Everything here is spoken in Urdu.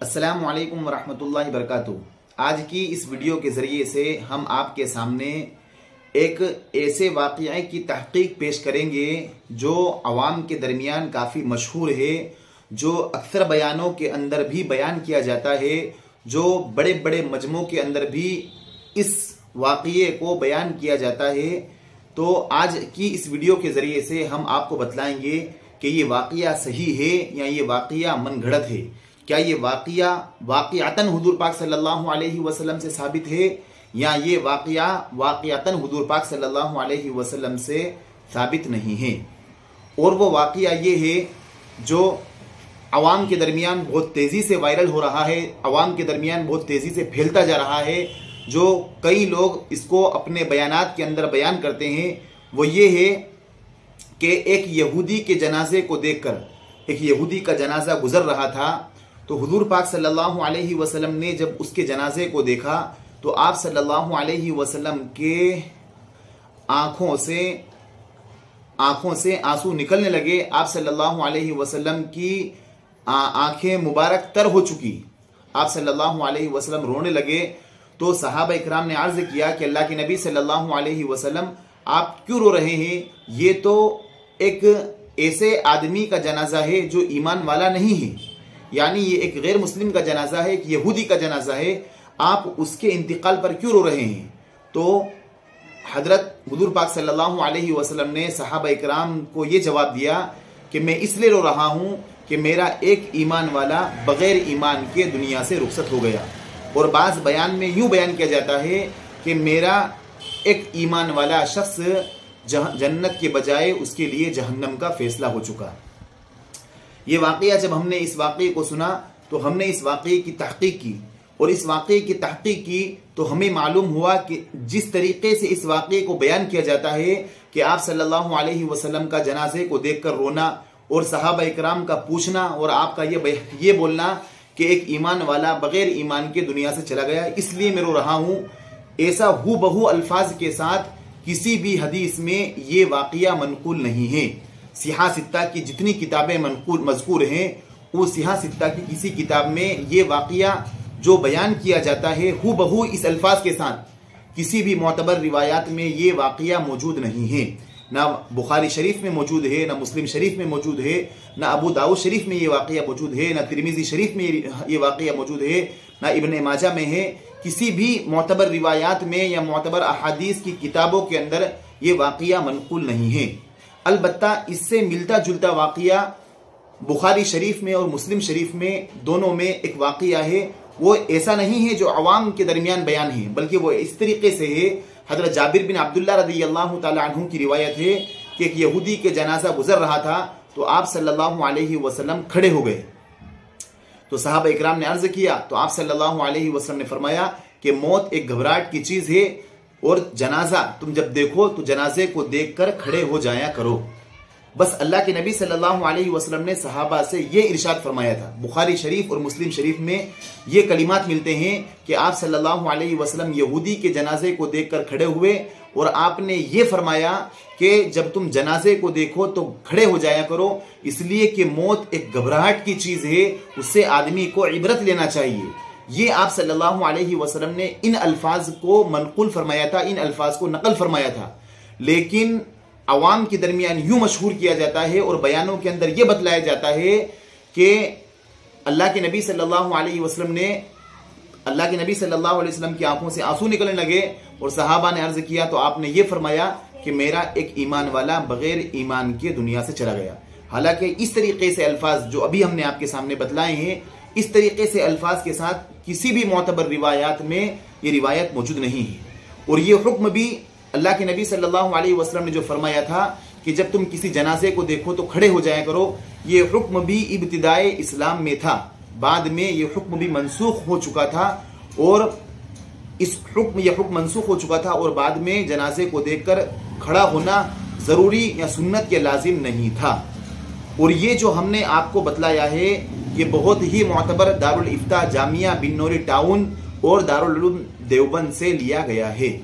السلام علیکم ورحمۃ اللہ وبرکاتہ۔ آج کی اس ویڈیو کے ذریعے سے ہم آپ کے سامنے ایک ایسے واقعے کی تحقیق پیش کریں گے جو عوام کے درمیان کافی مشہور ہے، جو اکثر بیانوں کے اندر بھی بیان کیا جاتا ہے، جو بڑے بڑے مجموع کے اندر بھی اس واقعے کو بیان کیا جاتا ہے۔ تو آج کی اس ویڈیو کے ذریعے سے ہم آپ کو بتلائیں گے کہ یہ واقعہ صحیح ہے یا یہ واقعہ من گھڑت ہے، کیا یہ واقعہ واقعتاً حضور پاک صلی اللہ علیہ وسلم سے ثابت ہے یا یہ واقعہ واقعتاً حضور پاک صلی اللہ علیہ وسلم سے ثابت نہیں ہے۔ اور وہ واقعہ یہ ہے جو عوام کے درمیان بہت تیزی سے وائرل ہو رہا ہے، عوام کے درمیان بہت تیزی سے پھیلتا جا رہا ہے، جو کئی لوگ اس کو اپنے بیانات کے اندر بیان کرتے ہیں۔ وہ یہ ہے کہ ایک یہودی کے جنازے کو دیکھ کر، ایک یہودی کا جنازہ گزر رہا تھا، تو حضور پاک صلی اللہ علیہ وسلم نے جب اس کے جنازے کو دیکھا تو آپ صلی اللہ علیہ وسلم کے آنکھوں سے آنسو نکلنے لگے۔ آپ صلی اللہ علیہ وسلم کی آنکھیں مبارک تر ہو چکی، آپ صلی اللہ علیہ وسلم رونے لگے۔ تو صحابہ اکرام نے عرض کیا کہ اللہ کے نبی صلی اللہ علیہ وسلم آپ کیوں رو رہے ہیں؟ یہ تو ایک ایسے آدمی کا جنازہ ہے جو ایمان والا نہیں ہے، یعنی یہ ایک غیر مسلم کا جنازہ ہے، ایک یہودی کا جنازہ ہے، آپ اس کے انتقال پر کیوں رو رہے ہیں؟ تو حضرت حضور پاک صلی اللہ علیہ وسلم نے صحابہ اکرام کو یہ جواب دیا کہ میں اس لیے رو رہا ہوں کہ میرا ایک ایمان والا بغیر ایمان کے دنیا سے رخصت ہو گیا۔ اور بعض بیان میں یوں بیان کیا جاتا ہے کہ میرا ایک ایمان والا شخص جنت کے بجائے اس کے لیے جہنم کا فیصلہ ہو چکا۔ یہ واقعہ جب ہم نے اس واقعے کو سنا تو ہم نے اس واقعے کی تحقیق کی، اور اس واقعے کی تحقیق کی تو ہمیں معلوم ہوا کہ جس طریقے سے اس واقعے کو بیان کیا جاتا ہے کہ آپ صلی اللہ علیہ وسلم کا جنازے کو دیکھ کر رونا اور صحابہ اکرام کا پوچھنا اور آپ کا یہ بولنا کہ ایک ایمان والا بغیر ایمان کے دنیا سے چلا گیا، اس لیے میں رو رہا ہوں، ایسا ہو بہو الفاظ کے ساتھ کسی بھی حدیث میں یہ واقعہ منقول نہیں ہے۔ سیاہ ستہ کی جتنی کتابیں مذکور ہیں، وہ سیاہ ستہ کی کسی کتاب میں یہ واقعہ جو بیان کیا جاتا ہے ہو بہو اس الفاظ کے ساتھ کسی بھی معتبر روایات میں یہ واقعہ موجود نہیں ہے۔ نہ بخاری شریف میں موجود ہے، نہ مسلم شریف میں موجود ہے، نہ ابو داؤد شریف میں یہ واقعہ موجود ہے، نہ ترمذی شریف میں یہ واقعہ موجود ہے، نہ ابن ماجہ میں ہے۔ کسی بھی معتبر روایات میں یا معتبر احادیث کی کتابوں کے اندر یہ واقعہ منقول نہیں ہے۔ البتہ اس سے ملتا جلتا واقعہ بخاری شریف میں اور مسلم شریف میں دونوں میں ایک واقعہ ہے، وہ ایسا نہیں ہے جو عوام کے درمیان بیان ہے، بلکہ وہ اس طریقے سے ہے۔ حضرت جابر بن عبداللہ رضی اللہ تعالی عنہ کی روایت ہے کہ ایک یہودی کے جنازہ گزر رہا تھا تو آپ صلی اللہ علیہ وسلم کھڑے ہو گئے، تو صحابہ اکرام نے عرض کیا تو آپ صلی اللہ علیہ وسلم نے فرمایا کہ موت ایک گھبراہٹ کی چیز ہے، اور جنازہ تم جب دیکھو تو جنازے کو دیکھ کر کھڑے ہو جایا کرو۔ بس اللہ کے نبی صلی اللہ علیہ وسلم نے صحابہ سے یہ ارشاد فرمایا تھا۔ بخاری شریف اور مسلم شریف میں یہ کلمات ملتے ہیں کہ آپ صلی اللہ علیہ وسلم یہودی کے جنازے کو دیکھ کر کھڑے ہوئے، اور آپ نے یہ فرمایا کہ جب تم جنازے کو دیکھو تو کھڑے ہو جایا کرو، اس لیے کہ موت ایک گھبراہٹ کی چیز ہے، اس سے آدمی کو عبرت لینا چاہیے۔ یہ آپ صلی اللہ علیہ وسلم نے ان الفاظ کو منقول فرمایا تھا، ان الفاظ کو نقل فرمایا تھا، لیکن عوام کے درمیان یوں مشہور کیا جاتا ہے اور بیانوں کے اندر یہ بتلایا جاتا ہے کہ اللہ کے نبی صلی اللہ علیہ وسلم کی آنکھوں سے آنسو نکلنے لگے، اور صحابہ نے عرض کیا تو آپ نے یہ فرمایا کہ میرا ایک ایمان والا بغیر ایمان کے دنیا سے چلا گیا۔ حالانکہ اس طریقے سے الفاظ جو ابھی ہم نے آپ کے سامنے بتلائے ہیں، اس طریقے سے الفاظ کے ساتھ کسی بھی معتبر روایات میں یہ روایت موجود نہیں ہے۔ اور یہ حکم بھی اللہ کے نبی صلی اللہ علیہ وسلم نے جو فرمایا تھا کہ جب تم کسی جنازے کو دیکھو تو کھڑے ہو جایا کرو، یہ حکم بھی ابتدائے اسلام میں تھا، بعد میں یہ حکم بھی منسوخ ہو چکا تھا، اور یہ حکم منسوخ ہو چکا تھا، اور بعد میں جنازے کو دیکھ کر کھڑا ہونا ضروری یا سنت کے لازم نہیں تھا۔ اور یہ جو ہم نے آپ کو بتلایا ہے یہ بہت ہی معتبر دارالافتاء جامعہ بن نور ٹاؤن اور دارالعلوم دیوبند سے لیا گیا ہے۔